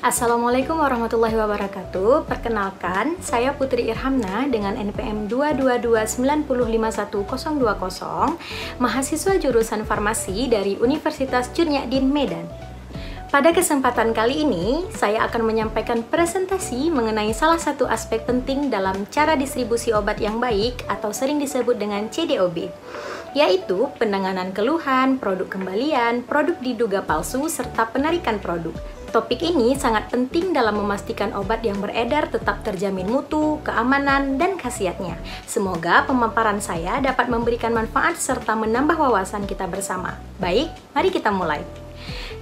Assalamualaikum warahmatullahi wabarakatuh. Perkenalkan, saya Putri Irhamna dengan NPM 222905120, mahasiswa jurusan Farmasi dari Universitas Chunyadin Medan. Pada kesempatan kali ini, saya akan menyampaikan presentasi mengenai salah satu aspek penting dalam cara distribusi obat yang baik atau sering disebut dengan CDOB, yaitu penanganan keluhan, produk kembalian, produk diduga palsu, serta penarikan produk. Topik ini sangat penting dalam memastikan obat yang beredar tetap terjamin mutu, keamanan, dan khasiatnya. Semoga pemaparan saya dapat memberikan manfaat serta menambah wawasan kita bersama. Baik, mari kita mulai.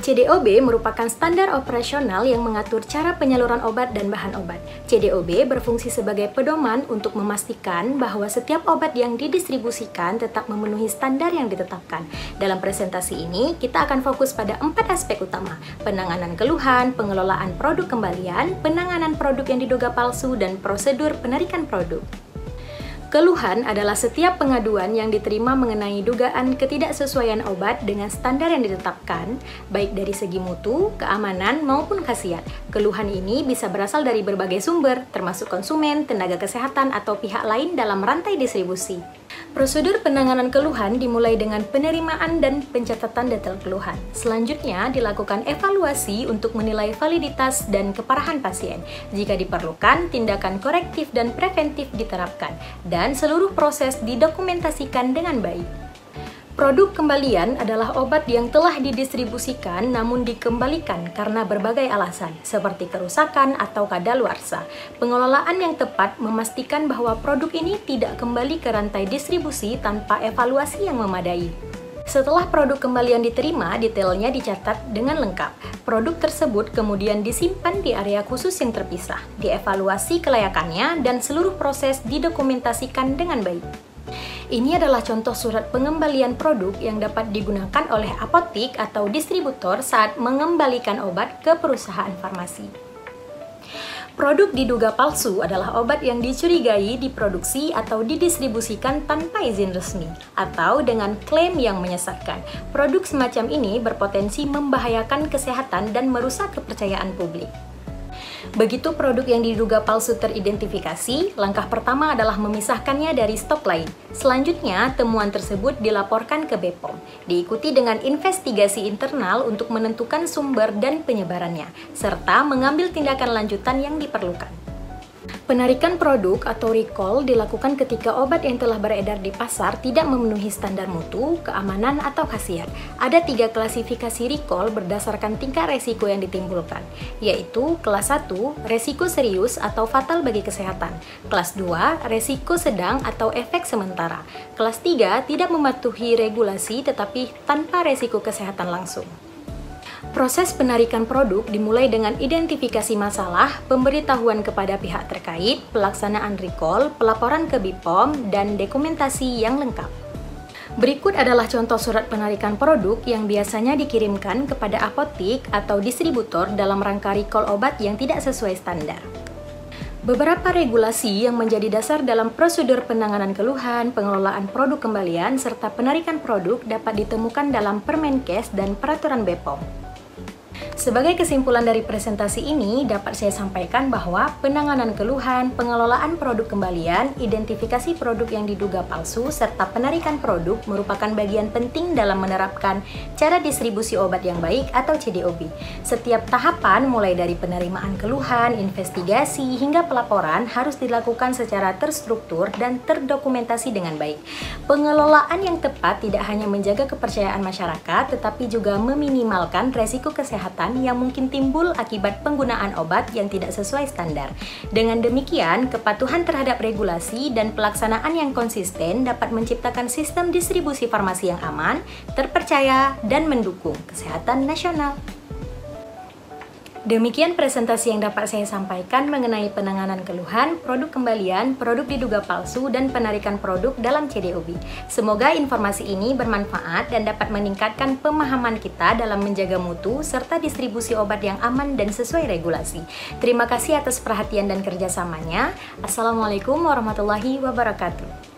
CDOB merupakan standar operasional yang mengatur cara penyaluran obat dan bahan obat. CDOB berfungsi sebagai pedoman untuk memastikan bahwa setiap obat yang didistribusikan tetap memenuhi standar yang ditetapkan. Dalam presentasi ini, kita akan fokus pada 4 aspek utama: penanganan keluhan, pengelolaan produk kembalian, penanganan produk yang diduga palsu, dan prosedur penarikan produk. Keluhan adalah setiap pengaduan yang diterima mengenai dugaan ketidaksesuaian obat dengan standar yang ditetapkan, baik dari segi mutu, keamanan, maupun khasiat. Keluhan ini bisa berasal dari berbagai sumber, termasuk konsumen, tenaga kesehatan, atau pihak lain dalam rantai distribusi. Prosedur penanganan keluhan dimulai dengan penerimaan dan pencatatan detail keluhan. Selanjutnya, dilakukan evaluasi untuk menilai validitas dan keparahan pasien. Jika diperlukan, tindakan korektif dan preventif diterapkan, dan seluruh proses didokumentasikan dengan baik. Produk kembalian adalah obat yang telah didistribusikan namun dikembalikan karena berbagai alasan, seperti kerusakan atau kadaluarsa. Pengelolaan yang tepat memastikan bahwa produk ini tidak kembali ke rantai distribusi tanpa evaluasi yang memadai. Setelah produk kembalian diterima, detailnya dicatat dengan lengkap. Produk tersebut kemudian disimpan di area khusus yang terpisah, dievaluasi kelayakannya, dan seluruh proses didokumentasikan dengan baik. Ini adalah contoh surat pengembalian produk yang dapat digunakan oleh apotik atau distributor saat mengembalikan obat ke perusahaan farmasi. Produk diduga palsu adalah obat yang dicurigai diproduksi atau didistribusikan tanpa izin resmi atau dengan klaim yang menyesatkan. Produk semacam ini berpotensi membahayakan kesehatan dan merusak kepercayaan publik. Begitu produk yang diduga palsu teridentifikasi, langkah pertama adalah memisahkannya dari stok lain. Selanjutnya, temuan tersebut dilaporkan ke BPOM, diikuti dengan investigasi internal untuk menentukan sumber dan penyebarannya, serta mengambil tindakan lanjutan yang diperlukan. Penarikan produk atau recall dilakukan ketika obat yang telah beredar di pasar tidak memenuhi standar mutu, keamanan, atau khasiat. Ada 3 klasifikasi recall berdasarkan tingkat resiko yang ditimbulkan, yaitu kelas 1, resiko serius atau fatal bagi kesehatan, kelas 2, resiko sedang atau efek sementara, kelas 3, tidak mematuhi regulasi tetapi tanpa resiko kesehatan langsung. Proses penarikan produk dimulai dengan identifikasi masalah, pemberitahuan kepada pihak terkait, pelaksanaan recall, pelaporan ke BPOM, dan dokumentasi yang lengkap. Berikut adalah contoh surat penarikan produk yang biasanya dikirimkan kepada apotik atau distributor dalam rangka recall obat yang tidak sesuai standar. Beberapa regulasi yang menjadi dasar dalam prosedur penanganan keluhan, pengelolaan produk kembalian, serta penarikan produk dapat ditemukan dalam Permenkes dan Peraturan BPOM. Sebagai kesimpulan dari presentasi ini, dapat saya sampaikan bahwa penanganan keluhan, pengelolaan produk kembalian, identifikasi produk yang diduga palsu, serta penarikan produk merupakan bagian penting dalam menerapkan cara distribusi obat yang baik atau CDOB. Setiap tahapan, mulai dari penerimaan keluhan, investigasi, hingga pelaporan, harus dilakukan secara terstruktur dan terdokumentasi dengan baik. Pengelolaan yang tepat tidak hanya menjaga kepercayaan masyarakat, tetapi juga meminimalkan resiko kesehatan yang mungkin timbul akibat penggunaan obat yang tidak sesuai standar. Dengan demikian, kepatuhan terhadap regulasi dan pelaksanaan yang konsisten dapat menciptakan sistem distribusi farmasi yang aman, terpercaya, dan mendukung kesehatan nasional. Demikian presentasi yang dapat saya sampaikan mengenai penanganan keluhan, produk kembalian, produk diduga palsu, dan penarikan produk dalam CDOB. Semoga informasi ini bermanfaat dan dapat meningkatkan pemahaman kita dalam menjaga mutu serta distribusi obat yang aman dan sesuai regulasi. Terima kasih atas perhatian dan kerjasamanya. Assalamualaikum warahmatullahi wabarakatuh.